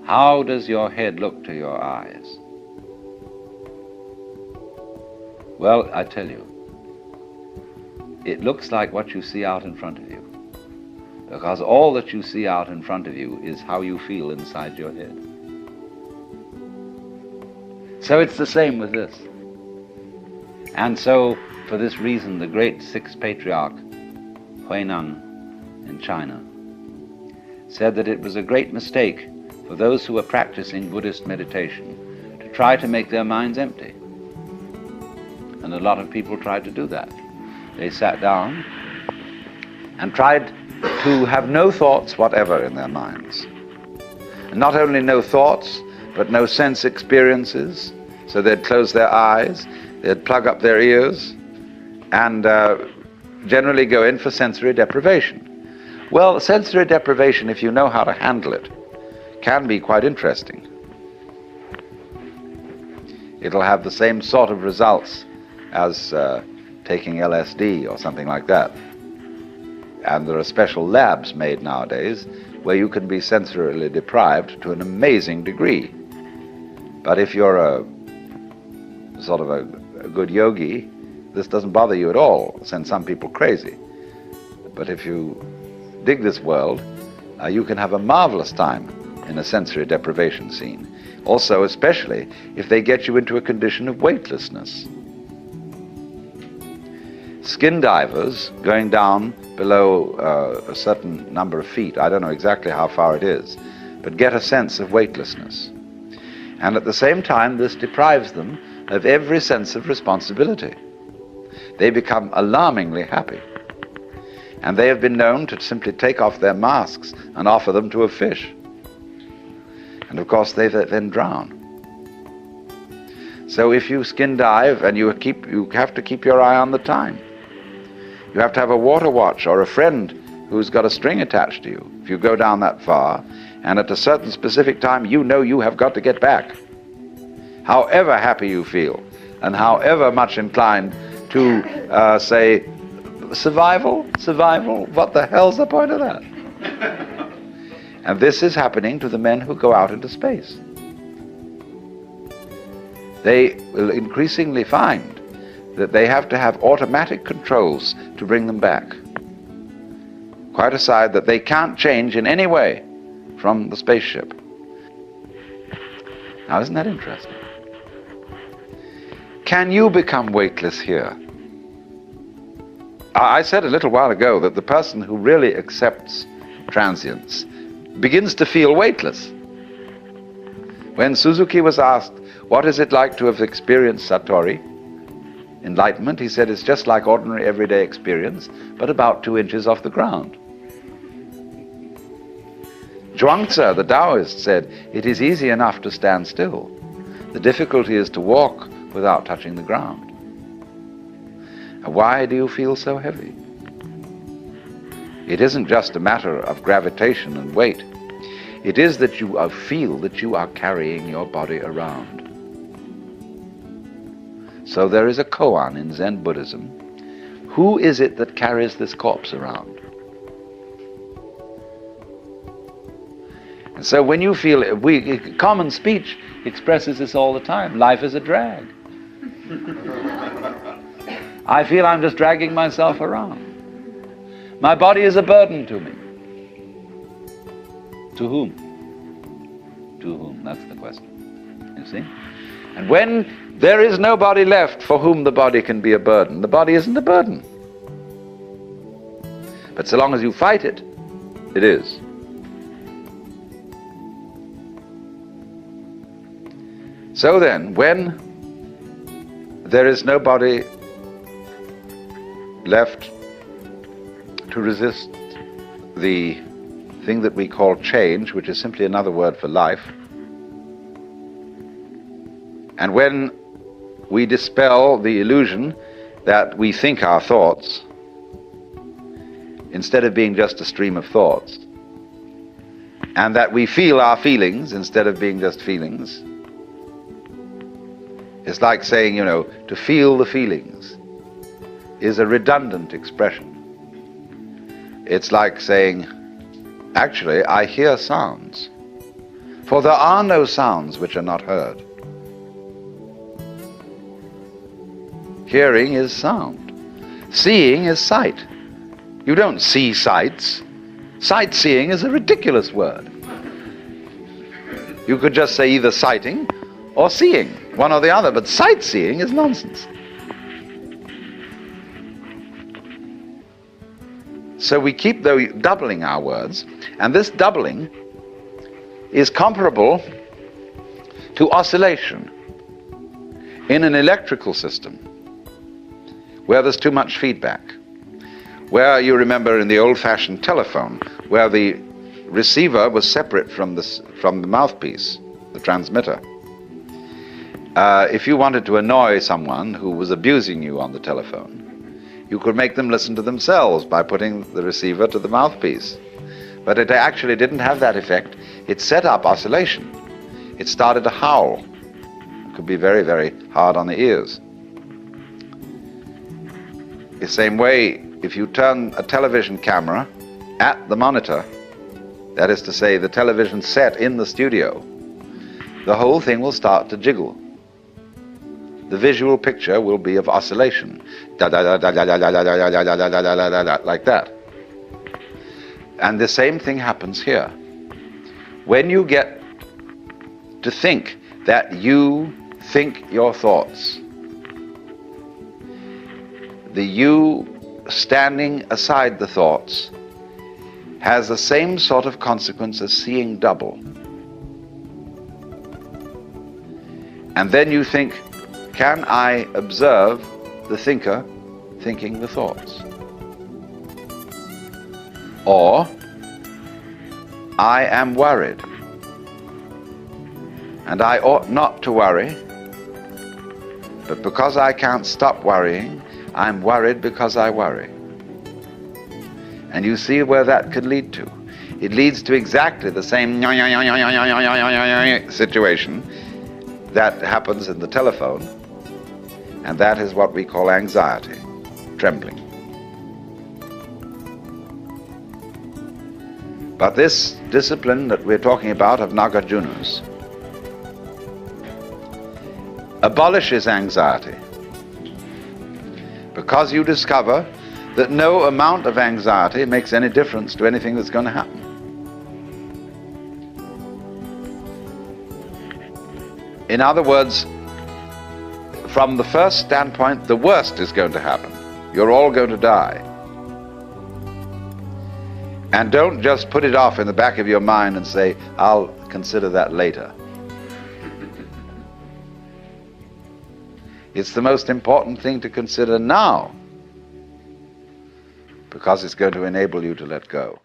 How does your head look to your eyes? Well, I tell you, it looks like what you see out in front of you, because all that you see out in front of you is how you feel inside your head. So it's the same with this. And so, for this reason, the great sixth patriarch, Huineng in China, said that it was a great mistake for those who were practicing Buddhist meditation to try to make their minds empty. And a lot of people tried to do that. They sat down and tried to have no thoughts whatever in their minds. And not only no thoughts, but no sense experiences. So they'd close their eyes, they'd plug up their ears, and generally go in for sensory deprivation. Well, sensory deprivation, if you know how to handle it, can be quite interesting. It'll have the same sort of results as taking LSD or something like that. And there are special labs made nowadays where you can be sensorily deprived to an amazing degree. But if you're a sort of a good yogi, this doesn't bother you at all. It'll send some people crazy. But if you dig this world, you can have a marvelous time in a sensory deprivation scene. Also, especially if they get you into a condition of weightlessness. Skin divers going down below a certain number of feet, I don't know exactly how far it is, but get a sense of weightlessness. And at the same time, this deprives them of every sense of responsibility. They become alarmingly happy. And they have been known to simply take off their masks and offer them to a fish. And of course they then drown. So if you skin dive, and you have to keep your eye on the time. You have to have a water watch or a friend who's got a string attached to you if you go down that far, and at a certain specific time you know you have got to get back. However happy you feel, and however much inclined to say, survival, what the hell's the point of that? And this is happening to the men who go out into space. They will increasingly find that they have to have automatic controls to bring them back. Quite aside that they can't change in any way from the spaceship. Now, isn't that interesting? Can you become weightless here? I said a little while ago that the person who really accepts transience begins to feel weightless. When Suzuki was asked, what is it like to have experienced Satori, enlightenment, he said it's just like ordinary everyday experience, but about 2 inches off the ground. Zhuangzi, the Taoist, said, it is easy enough to stand still. The difficulty is to walk without touching the ground. Why do you feel so heavy? It isn't just a matter of gravitation and weight. It is that you feel that you are carrying your body around. So there is a koan in Zen Buddhism. Who is it that carries this corpse around? And so when you feel it, common speech expresses this all the time. Life is a drag. I feel I'm just dragging myself around. My body is a burden to me. To whom? To whom? That's the question. You see? And when there is nobody left for whom the body can be a burden, the body isn't a burden. But so long as you fight it, it is. So then, when there is nobody left to resist the thing that we call change, which is simply another word for life, and when we dispel the illusion that we think our thoughts, instead of being just a stream of thoughts, and that we feel our feelings instead of being just feelings, it's like saying, to feel the feelings is a redundant expression. It's like saying, actually, I hear sounds. For there are no sounds which are not heard. Hearing is sound. Seeing is sight. You don't see sights. Sightseeing is a ridiculous word. You could just say either sighting or seeing, one or the other, but sightseeing is nonsense. So we keep doubling our words, and this doubling is comparable to oscillation in an electrical system where there's too much feedback, where you remember in the old-fashioned telephone, where the receiver was separate from the mouthpiece, the transmitter. If you wanted to annoy someone who was abusing you on the telephone, you could make them listen to themselves by putting the receiver to the mouthpiece. But it actually didn't have that effect. It set up oscillation. It started to howl. It could be very, very hard on the ears. The same way, if you turn a television camera at the monitor, that is to say, the television set in the studio, the whole thing will start to jiggle. The visual picture will be of oscillation, like that. And the same thing happens here. When you get to think that you think your thoughts, the you standing aside the thoughts has the same sort of consequence as seeing double. And then you think, can I observe the thinker thinking the thoughts? Or, I am worried, and I ought not to worry, but because I can't stop worrying, I'm worried because I worry. And you see where that could lead to. It leads to exactly the same situation that happens in the telephone, and that is what we call anxiety, trembling. But this discipline that we're talking about of Nagarjuna's abolishes anxiety, because you discover that no amount of anxiety makes any difference to anything that's going to happen. In other words, from the first standpoint, the worst is going to happen. You're all going to die. And don't just put it off in the back of your mind and say, I'll consider that later. It's the most important thing to consider now, because it's going to enable you to let go.